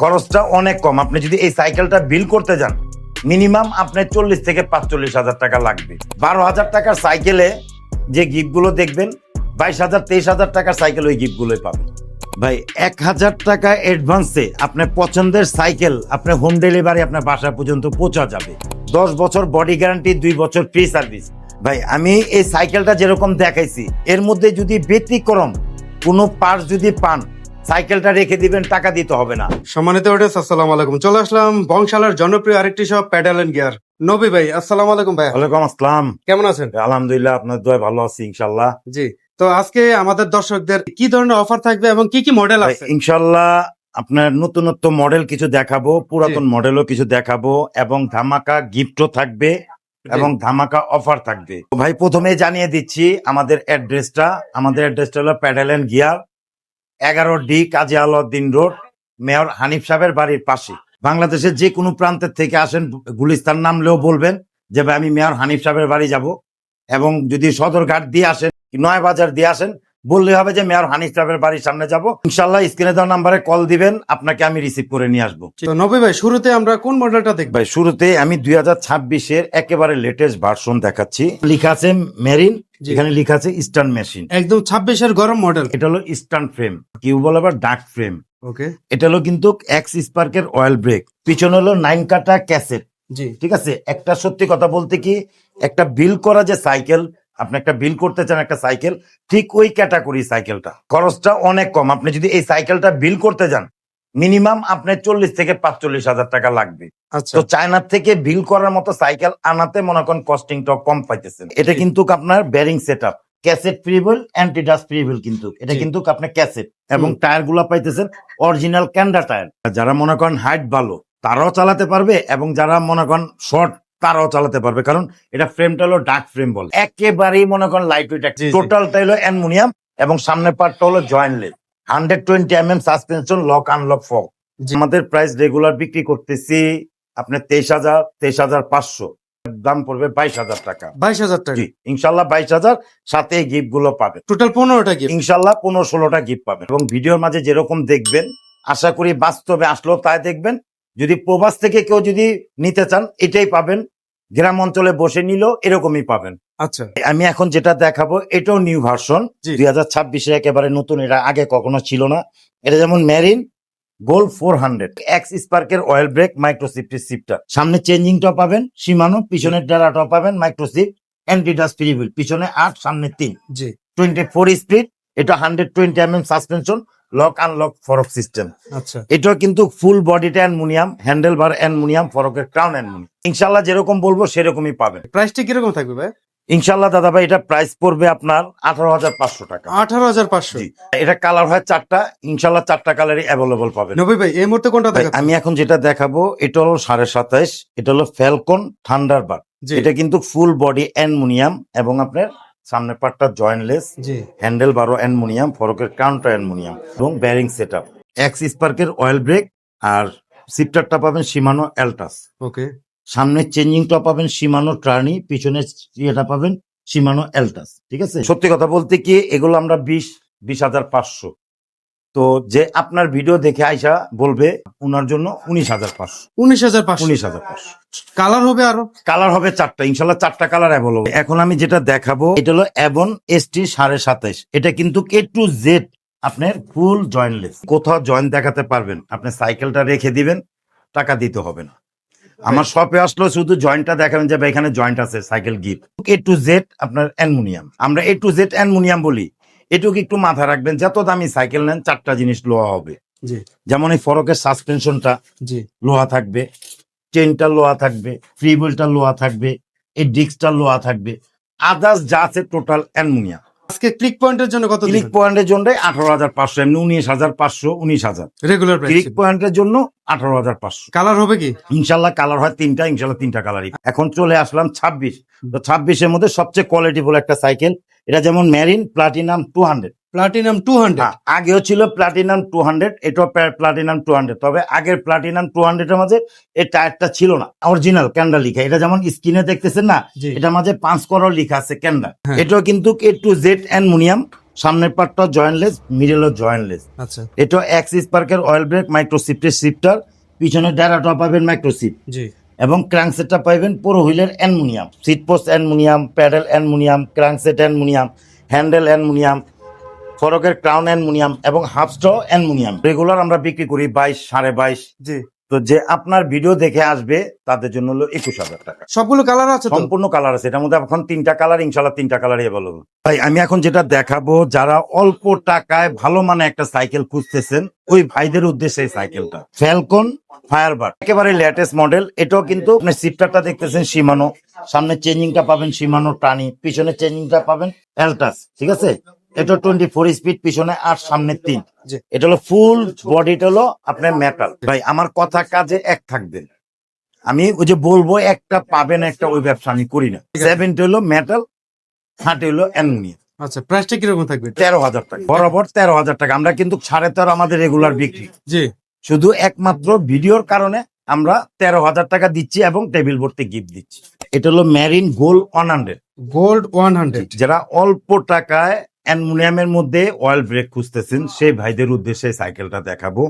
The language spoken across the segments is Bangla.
খরচটা অনেক কম। আপনি যদি এই সাইকেলটা বিল করতে যান মিনিমাম আপনার 40 থেকে 45,000 টাকা লাগবে। 12,000 টাকার সাইকেলে যে গিফটগুলো দেখবেন 22,000 23,000 টাকার সাইকেল ওই গিফটগুলোই পাবেন ভাই। 1,000 টাকা অ্যাডভান্সে আপনার পছন্দের সাইকেল আপনার হোম ডেলিভারি আপনার বাসা পর্যন্ত পৌঁছা যাবে। 10 বছর বডি গ্যারান্টি, 2 বছর ফ্রি সার্ভিস। ভাই আমি এই সাইকেলটা যেরকম দেখাইছি এর মধ্যে যদি ব্যতিক্রম কোনো পার্টস যদি পান সাইকেলটা রেখে দিবেন, টাকা দিতে হবে না। সম্মানিত অডিয়েন্স, আসসালামু আলাইকুম। চলে আসলাম বংশালার জনপ্রিয় আরেকটি শপ প্যাডেল এন্ড গিয়ার। নবী ভাই, আসসালামু আলাইকুম ভাই। ওয়ালাইকুম আসসালাম। কেমন আছেন? আলহামদুলিল্লাহ, আপনার দোয়ায় ভালো আছি ইনশাআল্লাহ। জি, তো আজকে আমাদের দর্শকদের কি ধরনের অফার থাকবে এবং কি কি মডেল আছে? ইনশাআল্লাহ আপনার নতুনত্ব মডেল কিছু দেখাবো, পুরাতন মডেলও কিছু দেখাবো এবং ধামাকা গিফটও থাকবে এবং ধামাকা অফার থাকবে। ভাই প্রথমে জানিয়ে দিচ্ছি আমাদের অ্যাড্রেসটা হলো pedal and gear, 11D Kazi Alauddin road, mayor Hanif সাহেবের বাড়ির পাশে। বাংলাদেশের যে কোনো প্রান্তের থেকে আসেন গুলিস্তান নামলেও বলবেন যে ভাই আমি মেয়র হানিফ সাহেবের বাড়ি যাব, এবং যদি সদরঘাট দিয়ে আসেন, নয় বাজার দিয়ে আসেন, বললে হবে যে মেয়র হানিফ সাহেবের বাড়ির সামনে যাব। ইনশাআল্লাহ স্ক্রিনে দেওয়া নাম্বারে কল দিবেন, আপনাকে আমি রিসিভ করে নিয়ে আসবো। তো নবী ভাই, শুরুতে আমরা কোন মডেলটা দেখব? ভাই শুরুতে আমি 2026-এর একেবারে লেটেস্ট ভার্সন দেখাচ্ছি। লেখা আছে মেরিন, এখানে লেখা আছে ইস্টার্ন মেশিন। একদম 26-এর গরম মডেল। এটা হলো ইস্টার্ন ফ্রেম, কিউ বলে আবার ডার্ক ফ্রেম। ওকে, এটা হলো কিন্তু এক্স স্পার্কের অয়েল ব্রেক, পিছনে হলো 9 কাটা ক্যাসেট। জি, ঠিক আছে। একটা সত্যি কথা বলতে কি, একটা বিল করা যে সাইকেল, আপনি একটা বিল করতে চান একটা সাইকেল, ঠিক ওই ক্যাটাগরি সাইকেলটা। খরচটা অনেক কম। আপনি যদি এই সাইকেলটা বিল করতে যান মিনিমাম আপনার 40 থেকে 45,000 টাকা লাগবে। আচ্ছা, তো চায়নার থেকে বিল করার মতো সাইকেল আনাতে মনে করেন কস্টিংটা কম পাইতেছেন। এটা কিন্তু আপনার bearing set up, cassette freewheel, anti dust freewheel, কিন্তু এটা কিন্তু আপনার ক্যাসেট, এবং টায়ার গুলা পাইতেছেন অরিজিনাল ক্যান্ডা টায়ার। যারা মনে করেন হাইট ভালো তারাও চালাতে পারবে, এবং যারা মনে করেন শর্ট তারাও চালাতে পারবে, কারণ এটা ফ্রেমটা হলো ডার্ক ফ্রেম বলে, একেবারেই মনে করেন লাইট ওয়েট। টোটালটা হলো অ্যালুমিনিয়াম এবং সামনের পার্টটা হলো jointless. 120 mm suspension, lock unlock fog. আমাদের প্রাইস রেগুলার বিক্রি করতেছি আপনার 23,500, দাম পড়বে 22,000 টাকা। 22,000 টাকা? জি ইনশাল্লাহ 22,000, সাথে এই গিফট গুলো পাবেন। টোটাল 15টা গিফট ইনশাল্লাহ 15-16টা গিফট পাবেন, এবং ভিডিওর মাঝে যেরকম দেখবেন আশা করি বাস্তবে আসলেও তাই দেখবেন। যদি প্রবাস থেকে কেউ যদি নিতে চান এটাই পাবেন, গ্রাম অঞ্চলে বসে নিলেও এরকমই পাবেন। আচ্ছা, আমি এখন যেটা দেখাবো এটাও নিউ ভার্সন, 2026-এ একেবারে নতুন, এটা আগে কখনো ছিল না। এটা যেমন মেরিন গোল্ড 400, এক্স স্পার্কের অয়েল ব্রেক, মাইক্রোসিফটের সিফটার, সামনে চেঞ্জিংটা পাবেন সীমানো, পিছনের ডালাটা পাবেন মাইক্রোসিফট, অ্যান্টি ডাস্ট ফ্রিবল, পিছনে 8 সামনে 3, জি, 24 স্পিড। এটা 120 mm suspension, lock unlock fork system. আচ্ছা, এটা কিন্তু ফুল বডিটা অ্যালুমিনিয়াম, হ্যান্ডেল বার অ্যালুমিনিয়াম, ফরকের ক্রাউন অ্যালুমিনিয়াম। ইনশাল্লাহ যেরকম বলবো সেরকমই পাবেন। প্রাইসটা কিরকম থাকবে ভাই? ইনশাল্লাহ দাদা ভাই এটা প্রাইস পড়বে আপনার 18,500 টাকা। 18,500? জি, এটা কালার হয় 4টা, ইনশাল্লাহ 4টা কালারই অ্যাভেলেবল পাবেন। নবী ভাই, এই মুহূর্তে কোনটা দেখাচ্ছেন? আমি এখন যেটা দেখাবো এটা হলো 27.5, এটা হলো ফ্যালকন থান্ডারবার্ড। এটা কিন্তু ফুল বডি অ্যালুমিনিয়াম, এবং আপনার সামনের পার্টটা জয়েন্টলেস, জি, হ্যান্ডেল বারো অ্যালুমিনিয়াম, ফরকের কাউন্টার অ্যালুমিনিয়াম, এবং ব্যারিং সেট আপ, এক্স স্পার্কের অয়েল ব্রেক, আর সিফটারটা পাবেন শিমানো এলটাস। ওকে, সামনের চেঞ্জিংটা পাবেন শিমানো ট্রানি, পিছনে ইয়েটা পাবেন শিমানো এলটাস। ঠিক আছে। সত্যি কথা বলতে কি এগুলো আমরা 20,500, তো যে আপনার ভিডিও দেখে আইসা বলবে ওনার জন্য 19,500। 19,500? কালার হবে আরো? কালার হবে 4টা, ইনশাল্লাহ 4টা কালার অ্যাভেলেবল। এখন আমি যেটা দেখাবো এটা হলো অ্যাবন ST 27.5, এটা কিন্তু A to Z আপনার ফুল জয়েন্টলেস, কোথাও জয়েন্ট দেখাতে পারবেন, আপনি সাইকেলটা রেখে দিবেন, টাকা দিতে হবে না। আমার শপে আসলো শুধু জয়েন্টটা দেখাবেন যে এখানে জয়েন্ট আছে, cycle gift. A to Z আপনার অ্যালুমিনিয়াম, আমরা A to Z অ্যালুমিনিয়াম বলি। এটুকু একটু মাথা রাখবেন, যত দামি সাইকেল নেন 4টা জিনিস লোহা হবে। জি, যেমন এই ফরকের সাসপেনশনটা জি, লোহা থাকবে, চেনটা লোহা থাকবে, ফ্রি হুইলটা লোহা থাকবে, এই ডিস্কটা লোহা থাকবে, আদার্স যা আছে টোটাল অ্যালুমিনিয়াম। আজকে ক্লিক পয়েন্টের জন্য কত? ক্লিক পয়েন্টের জন্য 18,500, এমনি 19,500, 19,000 রেগুলার প্রাইস। ক্লিক পয়েন্টের জন্য 18,500। কালার হবে কি? ইনশাল্লাহ কালার হয় 3টা, ইনশাল্লাহ 3টা কালারই। এখন চলে আসলাম 26, তো 26-এর মধ্যে সবচেয়ে কোয়ালিটিফুল একটা সাইকেল, এটা যেমন মেরিন প্লাটিনাম 200। প্লাটিনাম 200? আগেও ছিল প্লাটিনাম 200, এটাও প্লাটিনাম 200, তবে আগের প্লাটিনাম 200-এর মাঝে এই টায়ারটা ছিল না, অরিজিনাল ক্যান্ডা লিখা। এটা যেমন স্ক্রিনে দেখতেছেন না, জি, এটার মাঝে 5 করোড় লিখা আছে ক্যান্ডা। হ্যাঁ। এটাও কিন্তু A to Z অ্যালুমিনিয়াম, সামনের পার্টটা জয়েন্টলেস, মিডলও জয়েন্টলেস। আচ্ছা এটা এক্স স্পার্কের অয়েল ব্রেক, মাইক্রোসিফটের শিফটার, পিছনে ডেরাটা পাবেন মাইক্রোসিফট, জি এবং ক্রাঙ্কসেটটা পাইবেন পুরো হুইলের aluminium, seat post aluminium, pedal aluminium, crankset aluminium, handle aluminium, ফরকের ক্রাউন অ্যালুমিনিয়াম এবং হাফ স্ট্র অ্যালুমিনিয়াম। রেগুলার আমরা বিক্রি করি 22, 22.5। জি তো যে আপনার ভিডিও দেখে আসবে তাদের জন্য হলো 21,000 টাকা। সবগুলো কালার আছে তো? সম্পূর্ণ কালার আছে, এটার মধ্যে এখন 3টা কালার, ইনশাল্লাহ 3টা কালারই অ্যাভেলেবল। ভাই আমি এখন যেটা দেখাবো, যারা অল্প টাকায় ভালো মানে একটা সাইকেল খুঁজতেছেন ওই ভাইদের উদ্দেশ্যে এই সাইকেলটা ফ্যালকন ফায়ারবার্ড, একেবারে লেটেস্ট মডেল। এটাও কিন্তু আপনি সিফটারটা দেখতেছেন শিমানো, সামনে চেঞ্জিংটা পাবেন শিমানো টানি, পিছনে চেঞ্জিংটা পাবেন অ্যালটাস, ঠিক আছে। এটা 24 স্পিড, পিছনে 8, সামনে 3। জি। এটা হলো ফুল বডিটা হলো আপনার মেটাল। ভাই আমার কথা কাজে এক থাকবেন, আমি ওই যে বলবো একটা পাবেন একটা, ওই ব্যবসা আমি করি না। 70 হলো মেটাল, 30 হলো অ্যালুমিনিয়াম। আচ্ছা প্রাইসটা কিরকম থাকবে? 13,000 টাকা, বরাবর 13,000 টাকা। আমরা কিন্তু 13.5 আমাদের রেগুলার বিক্রি, জি শুধু একমাত্র ভিডিওর কারণে আমরা 13,000 টাকা দিচ্ছি এবং টেবিল ভর্তি গিফট দিচ্ছি। এটা হলো মেরিন গোল্ড 100। গোল্ড 100। যারা অল্প টাকায় অ্যালুমিনিয়ামের মধ্যে অয়েল ব্রেক খুঁজতেছেন সেই ভাইদের উদ্দেশ্যে সাইকেলটা দেখাবো।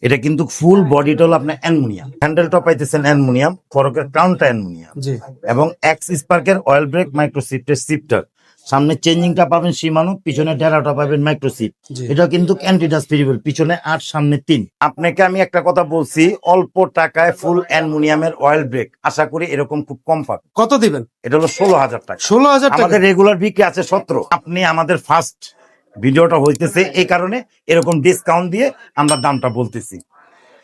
এটা কিন্তু ফুল বডিটা হলো আপনার অ্যালুমিনিয়াম, হ্যান্ডেলটা পাইতেছেন অ্যালুমিনিয়াম, ফরকের ক্রাউনটা অ্যালুমিনিয়াম, জি এবং এক্স স্পার্কের অয়েল ব্রেক, মাইক্রোসিফটের শিফটার, সামনে চেঞ্জিংটা পাবেন শিমানো, পিছনে ডেরাটা পাবেন মাইক্রোসিফট। জি এটা কিন্তু অ্যান্টিডাস্ট ফিরিবল, পিছনে 8, সামনে 3। আপনাকে আমি একটা কথা বলছি, অল্প টাকায় ফুল অ্যালুমিনিয়ামের অয়েল ব্রেক আশা করি এরকম খুব কম পাবেন। কত দিবেন? এটা হলো 16,000 টাকা। 16,000 টাকা? আমাদের রেগুলার বিক্রি আছে 17। আপনি আমাদের ফার্স্ট ভিডিওটা হইতেছে এই কারণে এরকম ডিসকাউন্ট দিয়ে আমরা দামটা বলতেছি।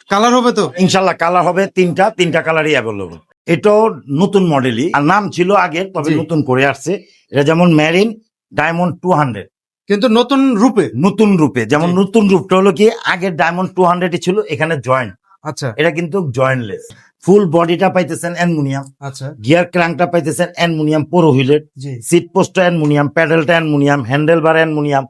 কালার হবে তো? ইনশাল্লাহ কালার হবে 3টা কালারই অ্যাভেলেবল। এটাও নতুন মডেলই, আর নাম ছিল আগে, তবে জি। নতুন করে আসছে। এটা যেমন মেরিন ডায়মন্ড 200, কিন্তু নতুন রূপে? নতুন রূপে। যেমন জি। নতুন রূপটা হলো কি, আগের ডায়মন্ড 200 ছিল, এখানে জয়েন্ট, আচ্ছা এটা কিন্তু জয়েন্টলেস। ফুল বডিটা পাইতেছেন অ্যালুমিনিয়াম, আচ্ছা গিয়ার ক্র্যাঙ্কটা পাইতেছেন অ্যালুমিনিয়াম পুরো হুইলের, জি সিট পোস্টটা অ্যালুমিনিয়াম, প্যাডেলটা অ্যালুমিনিয়াম, হ্যান্ডেল বার অ্যালুমিনিয়াম,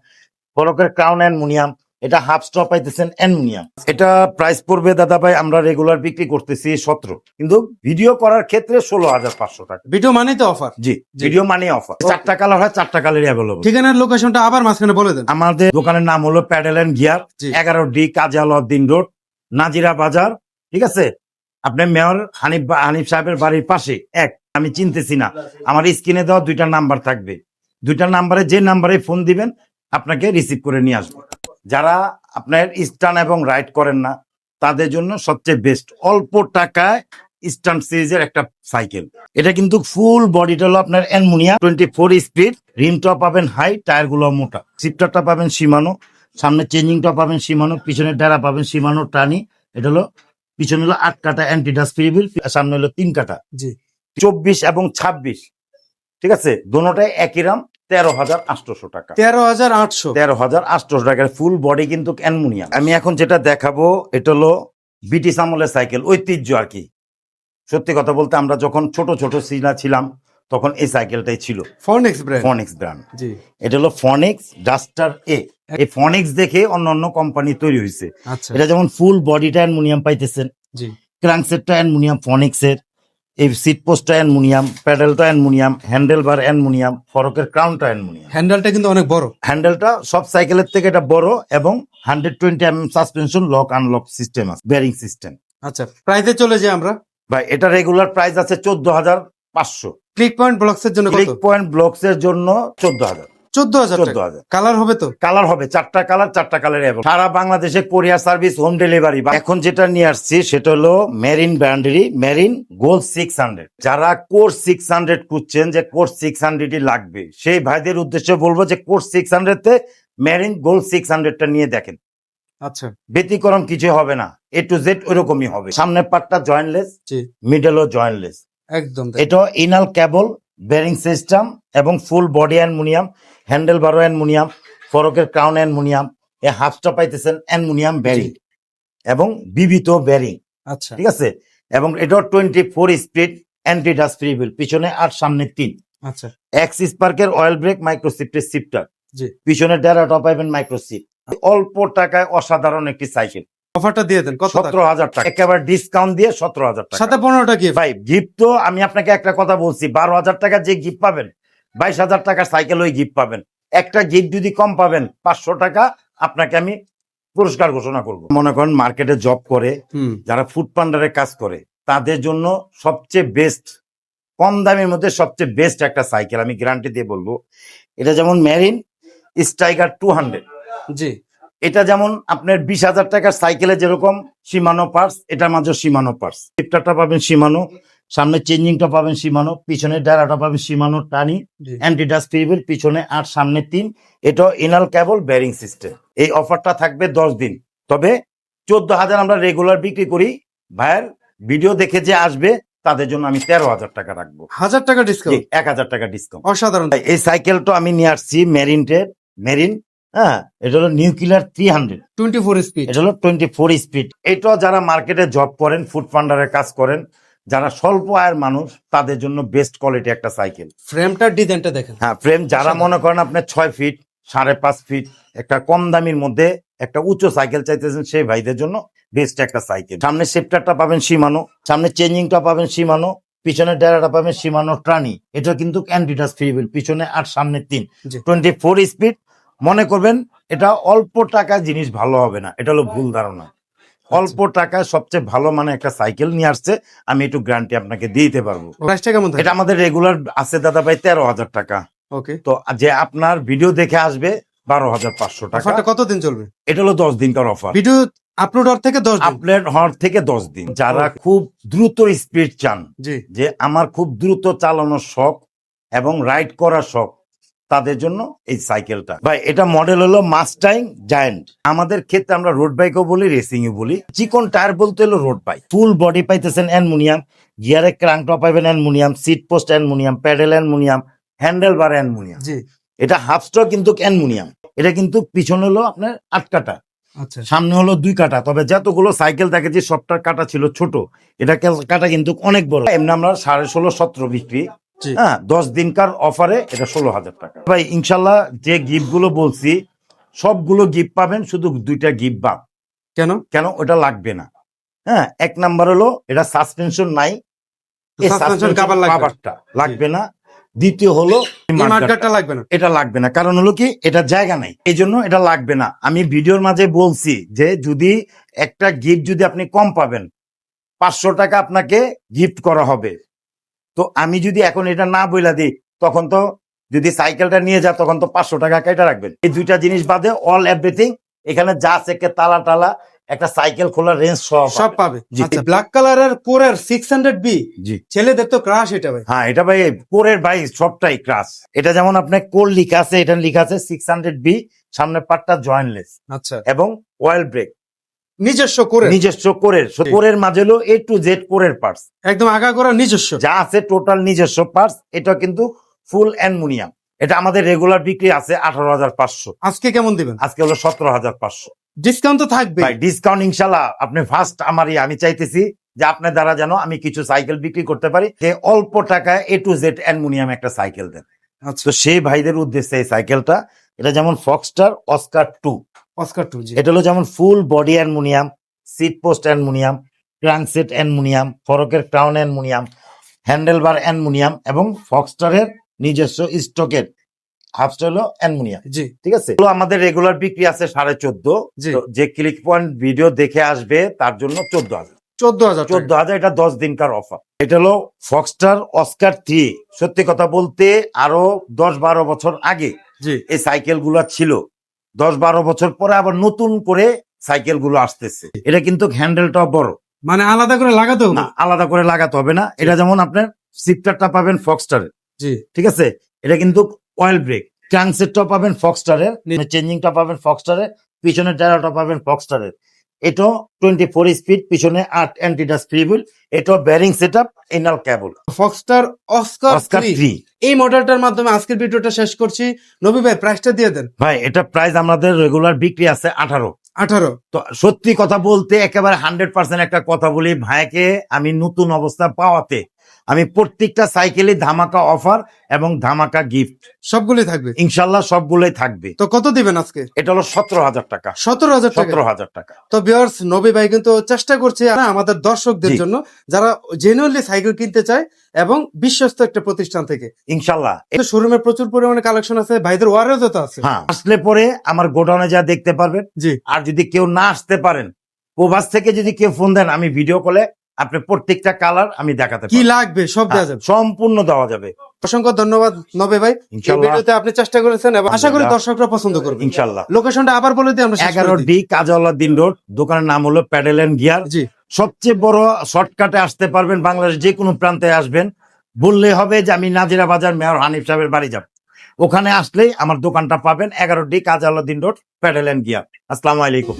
ফরকের ক্রাউন অ্যালুমিনিয়াম, এটা হাফ স্ট্র পাইতেছেন অ্যালুমিনিয়াম। এটা প্রাইস পড়বে দাদা ভাই, আমরা রেগুলার বিক্রি করতেছি 17, কিন্তু ভিডিও করার ক্ষেত্রে 16,500 টাকা। ভিডিও মানে তো অফার? জি, ভিডিও মানি অফার। 4টা কালার হয়, 4টা কালারই অ্যাভেলেবল। ঠিকানার লোকেশনটা আবার মাঝখানে বলে দেন। আমাদের দোকানের নাম হলো প্যাডেল এন্ড গিয়ার, জি। 11D কাজী আলাউদ্দিন রোড, নাজিরা বাজার, ঠিক আছে। আপনি মেয়র হানিফ সাহেবের বাড়ির পাশে এক, আমি চিনতেছি না, আমার স্ক্রিনে দেওয়া 2টা নাম্বার থাকবে, 2টা নাম্বারে যে নাম্বারে ফোন দিবেন আপনাকে রিসিভ করে নিয়ে আসবো। যারা আপনার স্টার্ন এবং রাইড করেন না তাদের জন্য সবচেয়ে বেস্ট, অল্প টাকায় স্টার্ন সিরিজের একটা সাইকেল। এটা কিন্তু ফুল বডিটা হলো আপনার অ্যালুমিনিয়াম, 24 স্পিড, রিমটা পাবেন হাই, টায়ার গুলো মোটা, শিফটারটা পাবেন শিমানো, সামনে চেঞ্জিংটা পাবেন শিমানো, পিছনে ডেরা পাবেন শিমানো টানি। এটা হলো পিছনে হলো 8 কাটা অ্যান্টিডাস্ট ফ্রিবিল, সামনে হলো 3 কাটা। জি 24 এবং 26, ঠিক আছে, দোনোটাই একই রাম, 13,800 টাকা। 13,800? 13,800 টাকার ফুল বডি কিন্তু অ্যালুমিনিয়াম। আমি এখন যেটা দেখাবো এটা হলো ব্রিটিশ আমলের সাইকেল, ঐতিহ্য আর কি। সত্যি কথা বলতে আমরা যখন ছোট ছোট ছিলাম তখন এই সাইকেলটাই ছিল, ফনিক্স ব্র্যান্ড? ফনিক্স ব্র্যান্ড। জি এটা হলো ফনিক্স ডাস্টার এ। এই ফনিক্স দেখে অন্য কোম্পানি তৈরি হয়েছে। আচ্ছা এটা যেমন ফুল বডিটা অ্যালুমিনিয়াম পাইতেছেন, জি ক্রাঙ্কসেটটা অ্যালুমিনিয়াম ফনিক্সের, এই সিট পোস্টটা অ্যালুমিনিয়াম, প্যাডেলটা অ্যালুমিনিয়াম, হ্যান্ডেল বার অ্যালুমিনিয়াম, ফরকের ক্রাউনটা অ্যালুমিনিয়াম। হ্যান্ডেলটা কিন্তু অনেক বড়। হ্যান্ডেলটা সব সাইকেলের থেকে এটা বড়, এবং 120 সাসপেনশন, লক আনলক সিস্টেম আছে, বেয়ারিং সিস্টেম। আচ্ছা প্রাইসে চলে যাই আমরা। ভাই এটা রেগুলার প্রাইস আছে 14,500, ক্লিক পয়েন্ট ব্লকস এর জন্য ক্লিক কত? পয়েন্ট ব্লকস এর জন্য 14,000। 14,000 টাকা। 14,000 কালার হবে তো? কালার হবে 4টা কালার, 4টা কালার এবং সারা বাংলাদেশে কোরিয়ার সার্ভিস, হোম ডেলিভারি। এখন যেটা নিয়ে আসছি সেটা হলো মেরিন ব্র্যান্ডেরই মেরিন গোল্ড 600। যারা কোর্স 600 খুঁজছেন, যে কোর্স 600ই লাগবে, সেই ভাইদের উদ্দেশ্যে বলবো যে কোর্স 600 তে মেরিন গোল্ড 600টা নিয়ে দেখেন, আচ্ছা ব্যতিক্রম কিছু হবে না, A to Z ওইরকমই হবে। সামনের পার্টটা জয়েন্টলেস, জি মিডলও জয়েন্টলেস। একদম তাই। এটা ইনাল কেবল, বেয়ারিং সিস্টেম এবং ফুল বডি অ্যালুমিনিয়াম, হ্যান্ডেল বারো অ্যালুমিনিয়াম, ফরকের ক্রাউন অ্যালুমিনিয়াম, এই হাফটা পাইতেছেন অ্যালুমিনিয়াম বেয়ারিং এবং বিবিত বেয়ারিং, আচ্ছা ঠিক আছে। এবং এটা 24 speed, anti dust free wheel, পিছনে 8, সামনে 3। আচ্ছা এক্স স্পার্কের অয়েল ব্রেক, মাইক্রোসিফটের শিফটার, জি পিছনে ডেরাটা পাইবেন মাইক্রোসিফট। অল্প টাকায় অসাধারণ একটি সাইকেল। অফারটা দিয়ে দেন কত টাকা? 17,000 টাকা, একেবারে ডিসকাউন্ট দিয়ে 17,000 টাকা। সাথে 15টা কি? ভাই গিফট তো আমি আপনাকে একটা কথা বলছি, 12,000 টাকা যে গিফট পাবেন, 22,000 টাকার সাইকেল ওই গিফট পাবেন। একটা গিফট যদি কম পাবেন 500 টাকা আপনাকে আমি পুরস্কার ঘোষণা করব। মনে করেন মার্কেটে জব করে যারা ফুড পান্ডারে কাজ করে তাদের জন্য সবচেয়ে বেস্ট, কম দামের মধ্যে সবচেয়ে বেস্ট একটা সাইকেল আমি গ্যারান্টি দিয়ে বলবো। এটা যেমন মেরিন স্ট্রাইকার 200, জি এটা যেমন আপনার 20,000 টাকার সাইকেলে যেরকম সীমানো পার্টস, এটার মাঝে সীমানো পার্টস। শিফটারটা পাবেন সীমানো, সামনে চেঞ্জিংটা পাবেন সীমানো, পিছনে ডায়ারাটা পাবেন সীমানো টানি, জি। অ্যান্টিডাস্ট ফিবেল, পিছনে 8 সামনে 3। এটা ইনাল কেবল বেয়ারিং সিস্টেম। এই অফারটা থাকবে 10 দিন। তবে 14,000 আমরা রেগুলার বিক্রি করি। ভাইয়ের ভিডিও দেখে যে আসবে তাদের জন্য আমি 13,000 টাকা রাখবো। 1000 টাকা ডিসকাউন্ট, 1,000 টাকা ডিসকাউন্ট। অসাধারণ। এই সাইকেলটা আমি নিয়ে আসছি মেরিন, হ্যাঁ, এটা হলো নিউক্লিয়ার 300, 24 স্পিড। এটা হলো 24 স্পিড। এটা যারা মার্কেটে জব করেন, ফুড পান্ডারের কাজ করেন, যারা স্বল্প আয়ের মানুষ তাদের জন্য বেস্ট কোয়ালিটি একটা সাইকেল। ফ্রেমটার ডিজাইনটা দেখেন। হ্যাঁ, ফ্রেম যারা মনে করেন আপনার 6 ফিট 5.5 ফিট একটা কম দামির মধ্যে একটা উঁচু সাইকেল চাইতেছেন, সেই ভাইদের জন্য বেস্ট একটা সাইকেল। সামনে শিফটারটা পাবেন সীমানো, সামনে চেঞ্জিংটা পাবেন সীমানো, পিছনে ডায়ারাটা পাবেন সীমানো ট্রানি। এটা কিন্তু অ্যান্টিডাস্ট ফিবেল, পিছনে 8 সামনে 3, জি। 24 স্পিড। মনে করবেন এটা অল্প টাকায় জিনিস ভালো হবে না, এটা হলো ভুল ধারণা। অল্প টাকায় সবচেয়ে ভালো মানে একটা সাইকেল নিয়ে আসছে, আমি একটু গ্যারান্টি আপনাকে দিতে পারবো। প্রাইসটা কেমন থাকে? এটা আমাদের রেগুলার আছে দাদা ভাই 13,000 টাকা। ওকে। তো যে আপনার ভিডিও দেখে আসবে 12,500 টাকা। অফারটা কতদিন চলবে? এটা হলো 10 দিনকার অফার। ভিডিও আপলোড হওয়ার থেকে 10 দিন। আপলোড হওয়ার থেকে 10 দিন। যারা খুব দ্রুত স্পিড চান, জি যে আমার খুব দ্রুত চালানোর শখ এবং রাইড করার শখ, তাদের জন্য এই সাইকেলটা। ভাই এটা মডেল হলো মাস্টাইং জায়ান্ট। আমাদের ক্ষেত্রে আমরা রোড বাইকও বলি, রেসিং ও বলি। চিকন টায়ার বলতে হলো রোড বাইক। ফুল বডি পাইতেছেন অ্যালুমিনিয়াম, গিয়ারের ক্রাঙ্কটা পাইবেন aluminium, seat post aluminium, pedal aluminium, handle bar aluminium. জি। এটা হাফ স্টক কিন্তু অ্যালুমিনিয়াম। এটা কিন্তু পিছনে হলো আপনার 8 কাটা, আচ্ছা। সামনে হলো 2 কাটা। তবে যতগুলো সাইকেল থাকে যে সবটার কাটা ছিল ছোট, এটা কাটা কিন্তু অনেক বড়। এমনি আমরা 16,500-17 বিক্রি। জি। হ্যাঁ, 10 দিনকার অফারে এটা 16,000 টাকা। ভাই ইনশাল্লাহ যে গিফট গুলো বলছি সবগুলো গিফট পাবেন, শুধু 2টা গিফট বাদ। কেন? ওটা লাগবে না। হ্যাঁ, 1 নাম্বার হলো এটা সাসপেনশন নাই, এই সাসপেনশন কভার কভারটা লাগবে না। দ্বিতীয় হলো এই মার্কেটটা লাগবে না। এটা লাগবে না, কারণ হলো কি এটা জায়গা নাই, এই জন্য এটা লাগবে না। আমি ভিডিওর মাঝে বলছি যে যদি একটা গিফট যদি আপনি কম পাবেন 500 টাকা আপনাকে গিফট করা হবে। তো আমি যদি এখন এটা না বইলা দিই, তখন তো যদি সাইকেলটা নিয়ে যা তখন তো 500 টাকা কেটে রাখবেন। এই 2টা জিনিস বাদে অল এভরিথিং এখানে যা আছে, তালা টালা একটা সাইকেল খোলার রেঞ্জ সব পাবে। জি। আচ্ছা, ব্ল্যাক কালারের কোরের 600B জি, ছেলেদের তো ক্রাশ এটা ভাই। হ্যাঁ এটা ভাই কোরের ভাই সবটাই ক্রাশ। এটা যেমন আপনার কোর লিখা আছে, এটা লিখা আছে 600B, সামনে পাটটা জয়েন্টলেস আচ্ছা, এবং অয়েল ব্রেক নিজস্ব কোরের, নিজস্ব কোরের। কোরের মাঝে হলো A to Z কোরের পার্টস, একদম আগাগোড়া নিজস্ব যা আছে টোটাল নিজস্ব পার্টস। এটা কিন্তু ফুল অ্যালুমিনিয়াম। এটা আমাদের রেগুলার বিক্রি আছে 18,500, আজকে কেমন দিবেন? আজকে হলো 17,500। ডিসকাউন্ট তো থাকবে ভাই ডিসকাউন্ট ইনশাল্লাহ আপনি ফার্স্ট আমি চাইতেছি যে আপনার দ্বারা যেন আমি কিছু সাইকেল বিক্রি করতে পারি, যে অল্প টাকায় A to Z অ্যালুমিনিয়াম একটা সাইকেল দেন। আচ্ছা, তো সেই ভাইদের উদ্দেশ্যে এই সাইকেলটা। এটা যেমন ফক্সটার অস্কার 2, অস্কার 2 জি। এটা হলো যেমন full body aluminium, seat post aluminium, crankset aluminium, ফরকের crown aluminium, handle bar aluminium এবং ফক্সটারের নিজস্ব স্টকের হাফস্টা হলো অ্যালুমিনিয়াম। জি ঠিক আছে, এগুলো আমাদের রেগুলার বিক্রি আছে 14,500। জি। তো যে ক্লিক পয়েন্ট ভিডিও দেখে আসবে তার জন্য 14,000। 14,000 এটা 10 দিনকার অফার। এটা হলো ফক্সটার অস্কার 3। সত্যি কথা বলতে আরো 10-12 বছর আগে জি। এই সাইকেল গুলা ছিল। 10-12 বছর পরে আবার নতুন করে সাইকেল গুলো আসতেছে। এটা কিন্তু হ্যান্ডেলটা বড়, মানে আলাদা করে লাগাতে হবে না আলাদা করে লাগাতে হবে না। এটা যেমন আপনার শিফটারটা পাবেন ফক্সটারের, জি। ঠিক আছে, এটা কিন্তু অয়েল ব্রেক। ক্রাঙ্কসেটটা পাবেন ফক্সটারের, চেঞ্জিংটা পাবেন ফক্সটারের, পিছনের টায়ারটা পাবেন ফক্সটারের। এটা 24 স্পিড, পিছনে 8 অ্যান্টিডাস্ট ফিবেল। এটা বেয়ারিং সেটআপ, ইনাল কেবল, ফক্সটার অস্কার অস্কার 3। 3। এই মডেলটার মাধ্যমে আজকের ভিডিওটা শেষ করছি। নবী ভাই প্রাইসটা দিয়ে দেন। ভাই এটা প্রাইস আমাদের রেগুলার বিক্রি আছে 18। 18। তো সত্যি কথা বলতে একেবারে 100% একটা কথা বলি, ভাইকে আমি নতুন অবস্থা পাওয়াতে আমি প্রত্যেকটা সাইকেলে ধামাকা অফার এবং ধামাকা গিফট সবগুলোই থাকবে। ইনশাল্লাহ সবগুলোই থাকবে। তো কত দিবেন আজকে? এটা হলো 17,000 টাকা। 17,000 টাকা। 17,000 টাকা। তো ভিউয়ার্স, নবী ভাই কিন্তু চেষ্টা করছে আমাদের দর্শকদের জি। জন্য যারা জেনুইনলি সাইকেল কিনতে চায় এবং বিশ্বস্ত একটা প্রতিষ্ঠান থেকে। ইনশাল্লাহ। শোরুমে প্রচুর পরিমাণে কালেকশন আছে, ভাইদের ওয়ারেজও তো আছে। হ্যাঁ, আসলে পরে আমার গোডাউনে যা দেখতে পারবেন। জি। আর যদি কেউ না আসতে পারেন, প্রবাস থেকে যদি কেউ ফোন দেন, আমি ভিডিও কলে আপনি প্রত্যেকটা কালার আমি দেখাতে কি পারবো। লাগবে সব দেওয়া হ্যাঁ, যাবে। সম্পূর্ণ দেওয়া যাবে। অসংখ্য ধন্যবাদ নবী ভাই, এই ইনশাল্লাহ। ভিডিওতে আপনি চেষ্টা করেছেন এবং আশা করি আলহামদুলিল্লাহ। দর্শকরা পছন্দ করবে। ইনশাল্লাহ। লোকেশনটা আবার বলে দিই আমরা শেষ করে 11 দিই। ডি কাজওয়ালা দিন রোড, দোকানের নাম হলো প্যাডেল এন্ড গিয়ার। জি। সবচেয়ে বড় শর্টকাটে আসতে পারবেন, বাংলাদেশ যে কোনো প্রান্তে আসবেন, বললে হবে যে আমি নাজিরা বাজার মেয়র হানিফ সাহেবের বাড়ি যাব। ওখানে আসলেই আমার দোকানটা পাবেন, 11 ডি কাজওয়ালা দিন রোড, প্যাডেল এন্ড গিয়ার। আসসালামু আলাইকুম।